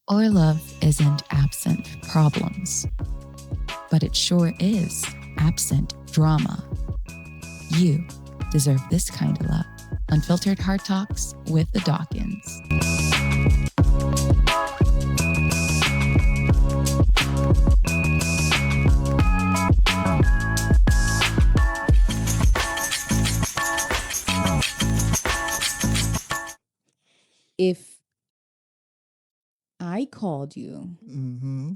Our love isn't absent problems, but it sure is absent drama. You deserve this kind of love. Unfiltered Heart Talks with the Dawkins. If I called you Mm-hmm.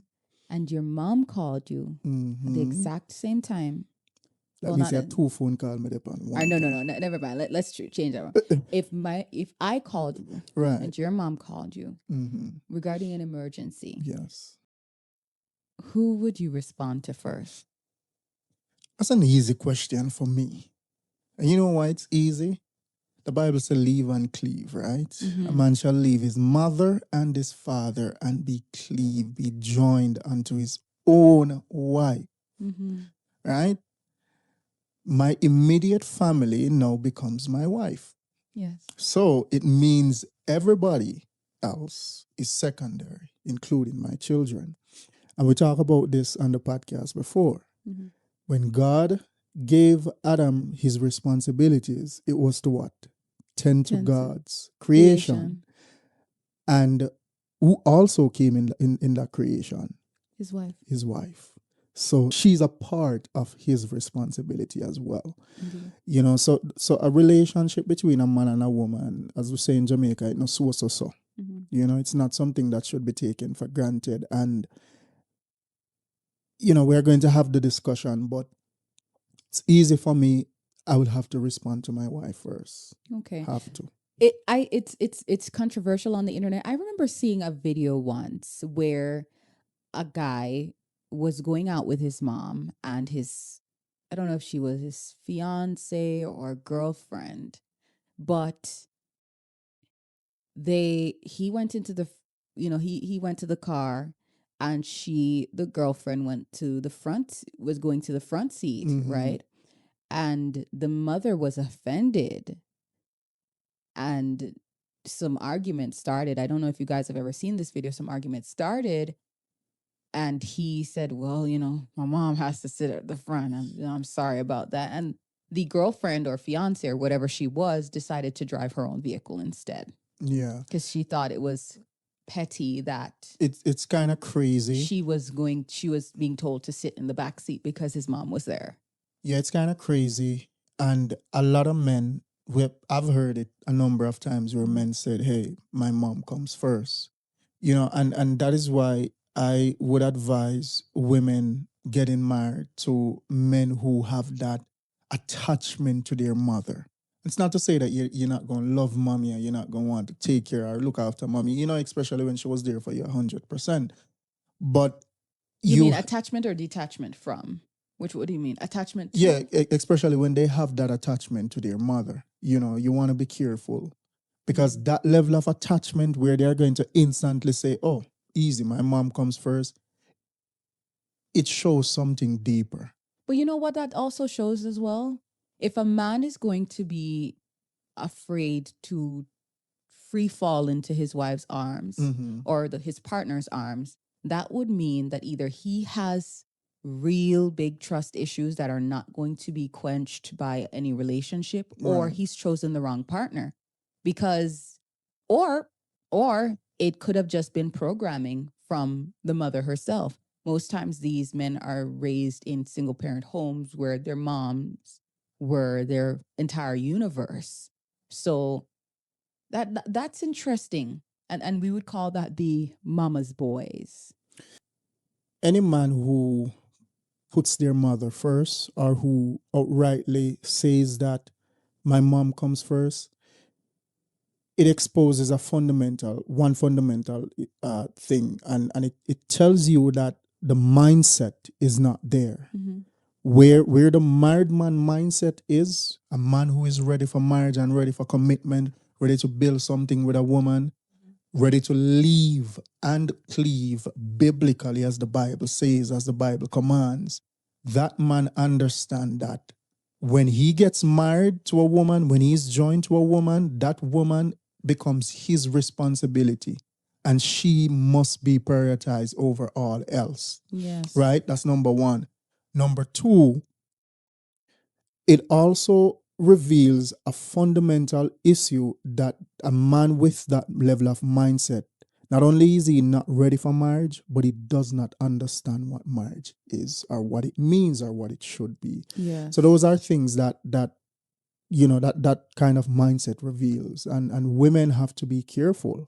and your mom called you at the exact same time, That means you have two phone calls me upon or one. no, never mind. Let's change that one. If I called you Right. and your mom called you Mm-hmm. regarding an emergency, Yes. who would you respond to first? That's an easy question for me. And you know why it's easy? The Bible says leave and cleave, right? A man shall leave his mother and his father and be cleaved, be joined unto his own wife, right? My immediate family now becomes my wife. Yes. So it means everybody else is secondary, including my children. And we talked about this on the podcast before. When God gave Adam his responsibilities, it was to what? Tend to God's creation. And who also came in that creation? His wife. His wife. So she's a part of his responsibility as well. You know, so a relationship between a man and a woman, as we say in Jamaica, it's not so. You know, it's not something that should be taken for granted. And, you know, we're going to have the discussion, but it's easy for me. I would have to respond to my wife first. Okay. Have to. It's controversial on the internet. I remember seeing a video once where a guy was going out with his mom and I don't know if she was his fiance or girlfriend, but he went into he went to the car, and the girlfriend was going to the front seat, right? And the mother was offended, and some argument started. I don't know if you guys have ever seen this video. Some argument started, and he said, well, my mom has to sit at the front. I'm sorry about that. And the girlfriend or fiance or whatever she was decided to drive her own vehicle instead. Yeah. Because she thought it was petty that it's kind of crazy. She was being told to sit in the back seat because his mom was there. Yeah, it's kind of crazy. And a lot of men, I've heard it a number of times where men said, hey, my mom comes first. You know, and that is why I would advise women getting married to men who have that attachment to their mother. It's not to say that you're not going to love mommy and you're not going to want to take care or look after mommy, you know, especially when she was there for you 100%. But you mean attachment or detachment from? What do you mean? Attachment to? Yeah, especially when they have that attachment to their mother. You know, you want to be careful because that level of attachment where they're going to instantly say, oh, easy, my mom comes first, it shows something deeper. But you know what that also shows as well? If a man is going to be afraid to free fall into his wife's arms or his partner's arms, that would mean that either he has real big trust issues that are not going to be quenched by any relationship, or he's chosen the wrong partner. Because or it could have just been programming from the mother herself. Most times these men are raised in single parent homes where their moms were their entire universe. So that's interesting. And we would call that the mama's boys. Any man who puts their mother first or who outrightly says that my mom comes first, it exposes one fundamental thing, and it tells you that the mindset is not there. Where the married man mindset is, a man who is ready for marriage and ready for commitment, ready to build something with a woman, ready to leave and cleave biblically, as the Bible says, as the Bible commands, that man understand that when he gets married to a woman, when he's joined to a woman, that woman becomes his responsibility and she must be prioritized over all else. Yes. Right? That's number one. Number two, it also reveals a fundamental issue that a man with that level of mindset, not only is he not ready for marriage, but he does not understand what marriage is or what it means or what it should be. Yes. So those are things that that kind of mindset reveals. And women have to be careful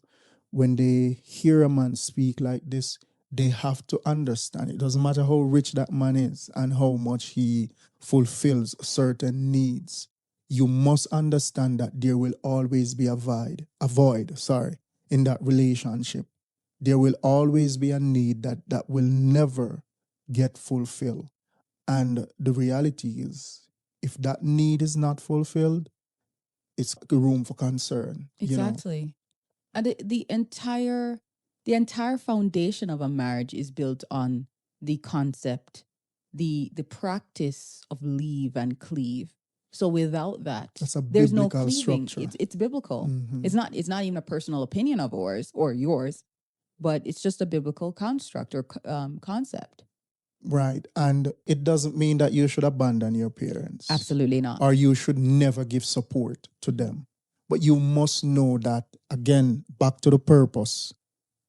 when they hear a man speak like this. They have to understand it doesn't matter how rich that man is and how much he fulfills certain needs. You must understand that there will always be a void in that relationship. There will always be a need that will never get fulfilled. And the reality is, if that need is not fulfilled, it's room for concern. Exactly. And the entire foundation of a marriage is built on the concept, the practice of leave and cleave. So without that, there's no cleaving. Structure. It's biblical. Mm-hmm. It's not even a personal opinion of ours or yours, but it's just a biblical construct or concept. Right. And it doesn't mean that you should abandon your parents. Absolutely not. Or you should never give support to them. But you must know that, again, back to the purpose.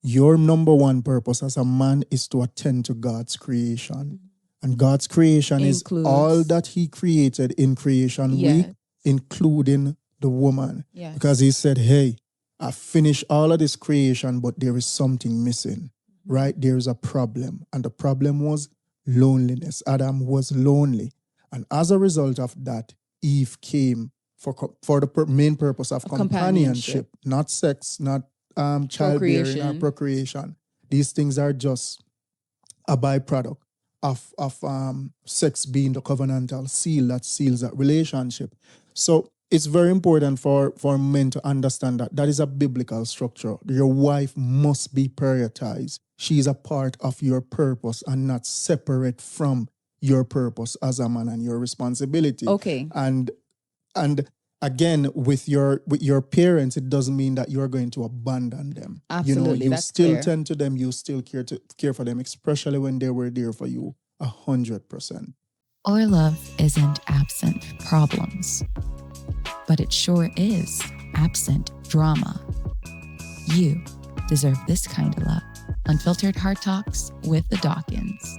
Your number one purpose as a man is to attend to God's creation. And God's creation is all that he created in creation week, including the woman. Yes. Because he said, hey, I finished all of this creation, but there is something missing, right? There is a problem. And the problem was loneliness. Adam was lonely. And as a result of that, Eve came for the main purpose of companionship, not sex, not childbearing or procreation. These things are just a byproduct of sex being the covenantal seal that seals that relationship. So it's very important for men to understand that is a biblical structure. Your wife must be prioritized. She is a part of your purpose and not separate from your purpose as a man and your responsibility. Okay. And again, with your parents, it doesn't mean that you're going to abandon them. Absolutely, you still tend to them, you still care for them, especially when they were there for you 100%. Our love isn't absent problems, but it sure is absent drama. You deserve this kind of love. Unfiltered Heart Talks with the Dawkins.